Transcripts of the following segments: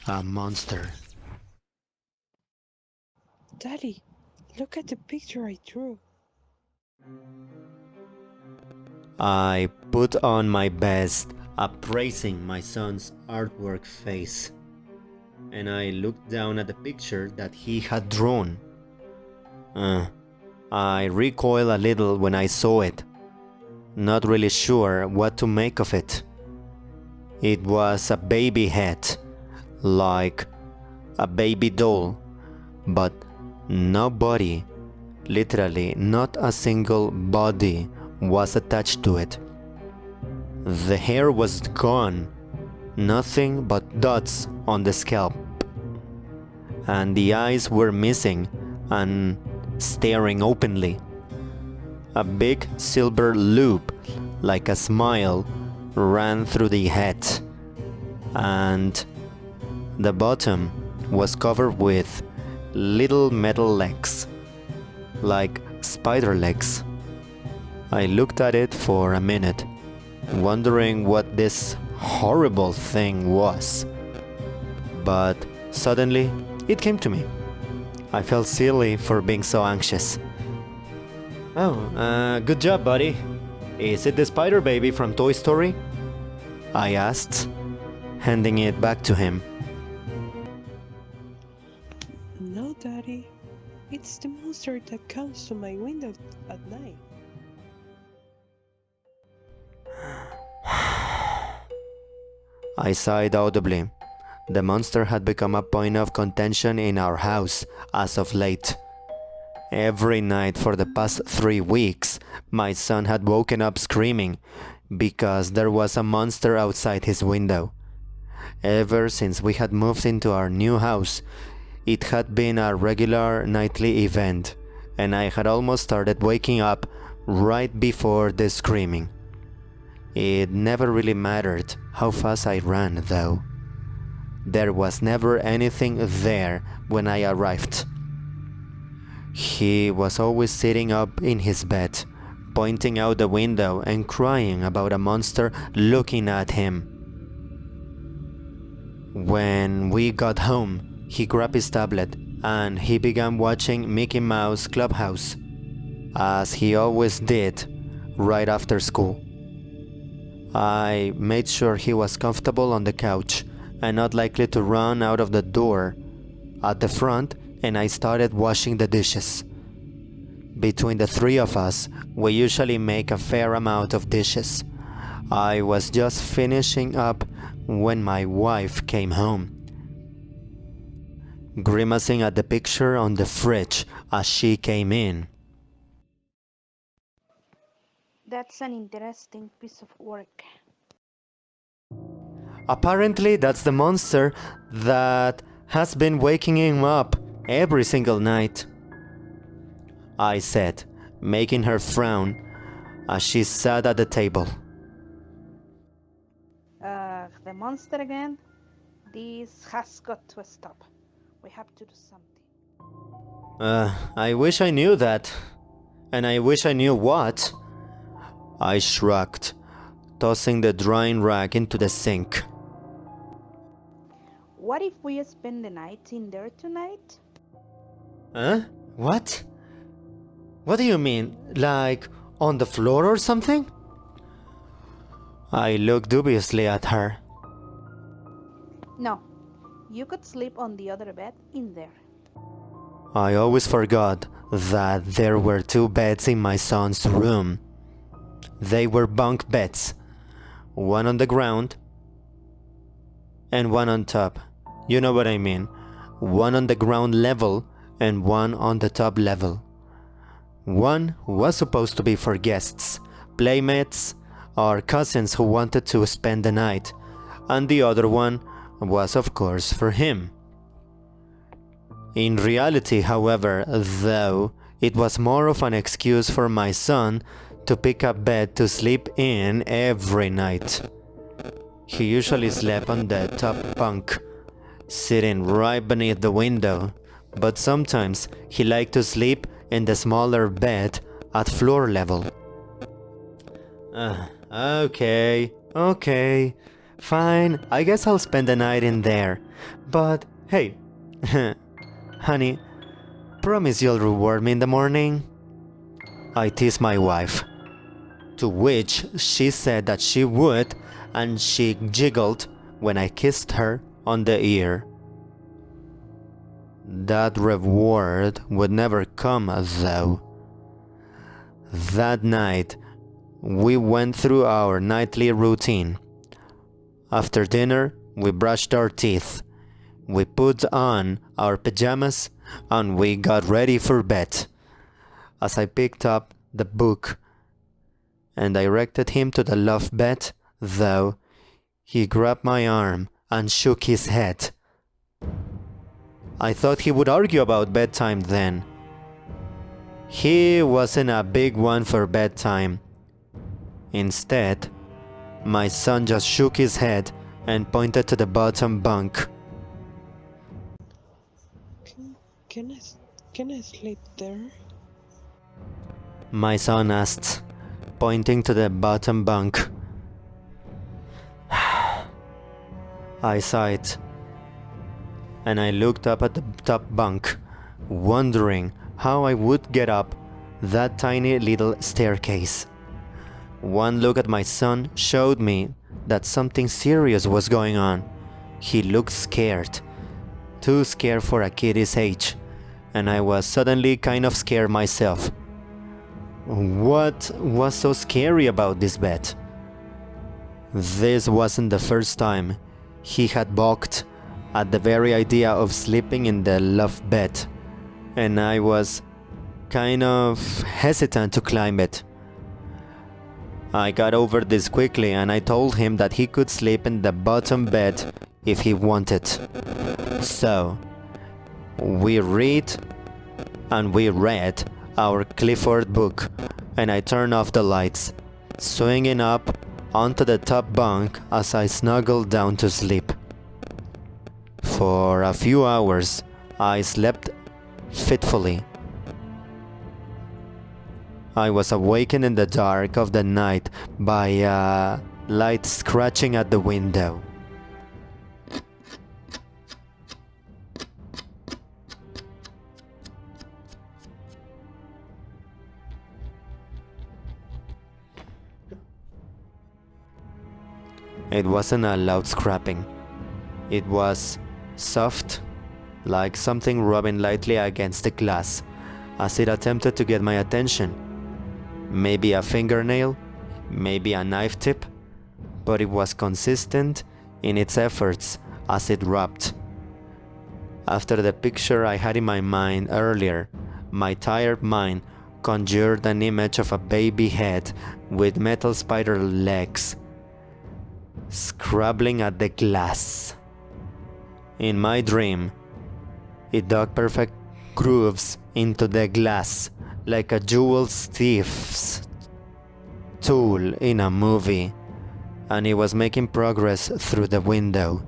A monster. Daddy, look at the picture I drew. I put on my best, appraising my son's artwork face, and I looked down at the picture that he had drawn. I recoiled a little when I saw it, not really sure what to make of it. It was a baby head, like a baby doll, but no body, literally not a single body was attached to it. The hair was gone, nothing but dots on the scalp, and the eyes were missing and staring openly. A big silver loop, like a smile, ran through the head, and the bottom was covered with little metal legs, like spider legs. I looked at it for a minute, wondering what this horrible thing was. But suddenly, it came to me. I felt silly for being so anxious. Oh, good job, buddy. Is it the spider baby from Toy Story? I asked, handing it back to him. No, Daddy. It's the monster that comes to my window at night. I sighed audibly. The monster had become a point of contention in our house as of late. Every night for the past 3 weeks, my son had woken up screaming because there was a monster outside his window. Ever since we had moved into our new house, it had been a regular nightly event, and I had almost started waking up right before the screaming. It never really mattered how fast I ran, though. There was never anything there when I arrived. He was always sitting up in his bed, pointing out the window and crying about a monster looking at him. When we got home, he grabbed his tablet and he began watching Mickey Mouse Clubhouse, as he always did right after school. I made sure he was comfortable on the couch and not likely to run out of the door at the front, and I started washing the dishes. Between the 3 of us, we usually make a fair amount of dishes. I was just finishing up when my wife came home, grimacing at the picture on the fridge as she came in. That's an interesting piece of work. Apparently, that's the monster that has been waking him up every single night, I said, making her frown as she sat at the table. The monster again? This has got to stop. We have to do something. I wish I knew that. And I wish I knew what. I shrugged, tossing the drying rag into the sink. What if we spend the night in there tonight? Huh? What? What do you mean? Like on the floor or something? I looked dubiously at her. No, you could sleep on the other bed in there. I always forgot that there were 2 beds in my son's room. They were bunk beds, one on the ground and one on top. You know what I mean. One on the ground level and one on the top level. One was supposed to be for guests, playmates, or cousins who wanted to spend the night, and the other one was of course for him. In reality, however, though, it was more of an excuse for my son to pick a bed to sleep in every night. He usually slept on the top bunk, sitting right beneath the window, but sometimes he liked to sleep in the smaller bed at floor level. Okay, Fine, I guess I'll spend the night in there. But hey, honey, promise you'll reward me in the morning? I teased my wife, to which she said that she would, and she giggled when I kissed her on the ear. That reward would never come, though. That night, we went through our nightly routine. After dinner, we brushed our teeth. We put on our pajamas and we got ready for bed. As I picked up the book and directed him to the love bed, though, he grabbed my arm and shook his head. I thought he would argue about bedtime then. He wasn't a big one for bedtime. Instead, my son just shook his head and pointed to the bottom bunk. Can I sleep there? My son asked, pointing to the bottom bunk. I sighed, and I looked up at the top bunk, wondering how I would get up that tiny little staircase. One look at my son showed me that something serious was going on. He looked scared, too scared for a kid his age, and I was suddenly kind of scared myself. What was so scary about this bed? This wasn't the first time he had balked at the very idea of sleeping in the love bed, and I was kind of hesitant to climb it. I got over this quickly and I told him that he could sleep in the bottom bed if he wanted. So, we read our Clifford book, and I turned off the lights, swinging up onto the top bunk as I snuggled down to sleep. For a few hours, I slept fitfully. I was awakened in the dark of the night by a light scratching at the window. It wasn't a loud scrapping. It was soft, like something rubbing lightly against the glass as it attempted to get my attention. Maybe a fingernail, maybe a knife tip, but it was consistent in its efforts as it rubbed. After the picture I had in my mind earlier, my tired mind conjured an image of a baby head with metal spider legs scrabbling at the glass. In my dream, it dug perfect grooves into the glass like a jewel thief's tool in a movie, and it was making progress through the window.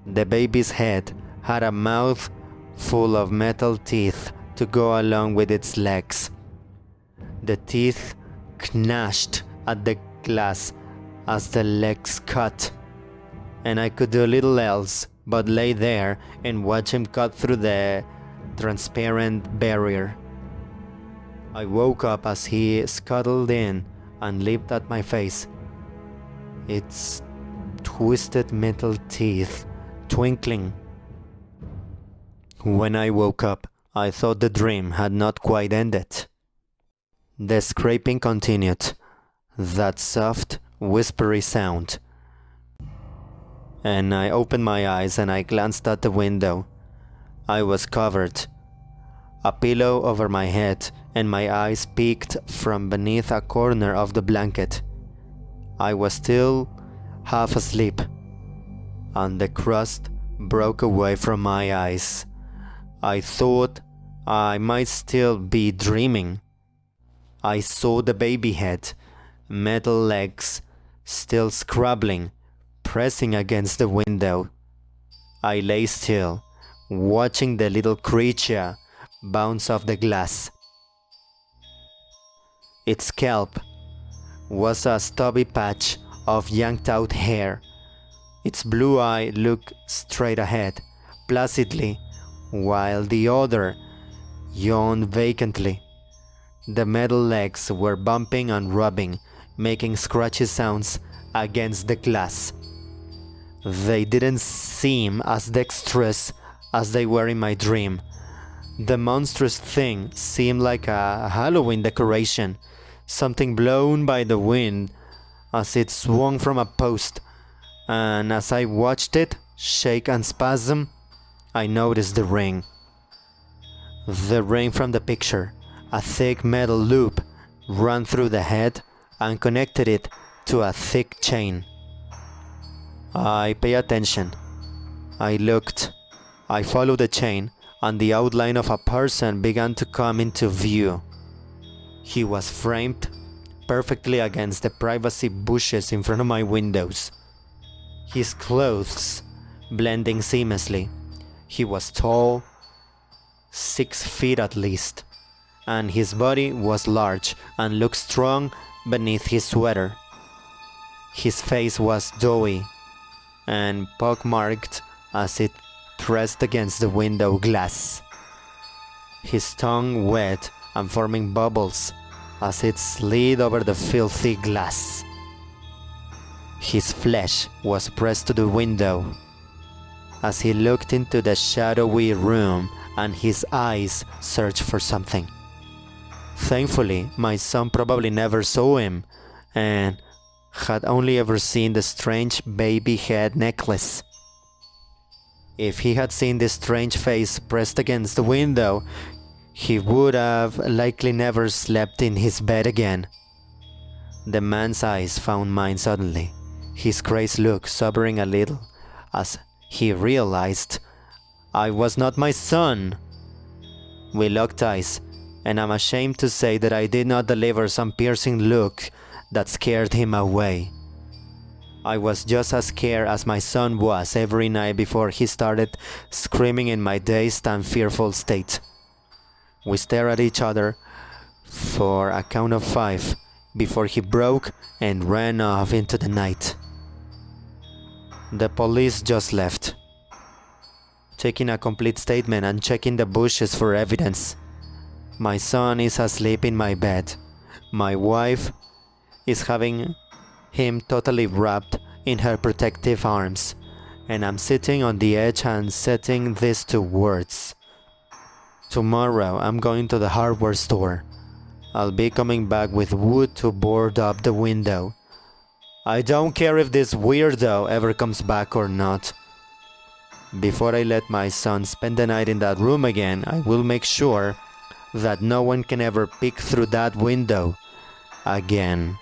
The baby's head had a mouth full of metal teeth to go along with its legs. The teeth gnashed at the glass as the legs cut, and I could do little else but lay there and watch him cut through the transparent barrier. I woke up as he scuttled in and leaped at my face, its twisted metal teeth twinkling. When I woke up, I thought the dream had not quite ended. The scraping continued, that soft, whispery sound. And I opened my eyes and I glanced at the window. I was covered. A pillow over my head and my eyes peeked from beneath a corner of the blanket. I was still half asleep, and the crust broke away from my eyes. I thought I might still be dreaming. I saw the baby head, metal legs, still scrabbling, pressing against the window. I lay still, watching the little creature bounce off the glass. Its scalp was a stubby patch of yanked out hair, Its blue eye looked straight ahead, placidly, while the other yawned vacantly. The metal legs were bumping and rubbing, making scratchy sounds against the glass. They didn't seem as dexterous as they were in my dream. The monstrous thing seemed like a Halloween decoration, something blown by the wind as it swung from a post, and as I watched it shake and spasm, I noticed the ring. The ring from the picture, a thick metal loop, ran through the head and connected it to a thick chain. I paid attention. I looked. I followed the chain, and the outline of a person began to come into view. He was framed perfectly against the privacy bushes in front of my windows. His clothes blending seamlessly. He was tall, 6 feet at least, and his body was large and looked strong beneath his sweater. His face was doughy and pockmarked as it pressed against the window glass. His tongue wet and forming bubbles as it slid over the filthy glass. His flesh was pressed to the window as he looked into the shadowy room, and his eyes searched for something. Thankfully, my son probably never saw him and had only ever seen the strange baby head necklace. If he had seen this strange face pressed against the window, he would have likely never slept in his bed again. The man's eyes found mine suddenly, his crazed look sobering a little as he realized I was not my son. We locked eyes, and I'm ashamed to say that I did not deliver some piercing look that scared him away. I was just as scared as my son was every night before he started screaming in my dazed and fearful state. We stared at each other for a count of 5 before he broke and ran off into the night. The police just left, taking a complete statement and checking the bushes for evidence. My son is asleep in my bed. My wife is having him totally wrapped in her protective arms, and I'm sitting on the edge and setting this to words. Tomorrow I'm going to the hardware store. I'll be coming back with wood to board up the window. I don't care if this weirdo ever comes back or not. Before I let my son spend the night in that room again, I will make sure that no one can ever peek through that window again.